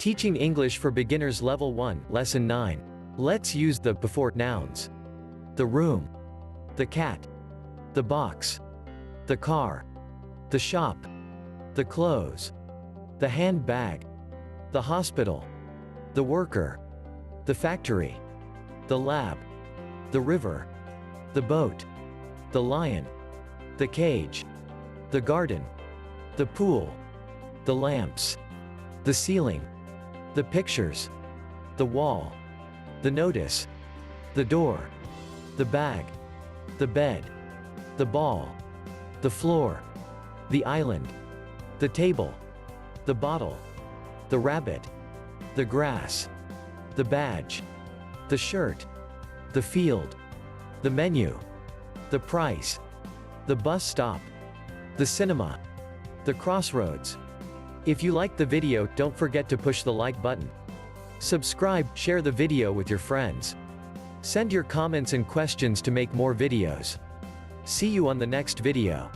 Teaching English for Beginners Level 1, Lesson 9. Let's use the before nouns. The room. The cat. The box. The car. The shop. The clothes. The handbag. The hospital. The worker. The factory. The lab. The river. The boat. The lion. The cage. The garden. The pool. The lamps. The ceiling. The pictures. The wall. The notice. The door. The bag. The bed. The ball. The floor. The island. The table. The bottle. The rabbit. The grass. The badge. The shirt. The field. The menu. The price. The bus stop. The cinema. The crossroads. If you liked the video, don't forget to push the like button. Subscribe, share the video with your friends. Send your comments and questions to make more videos. See you on the next video.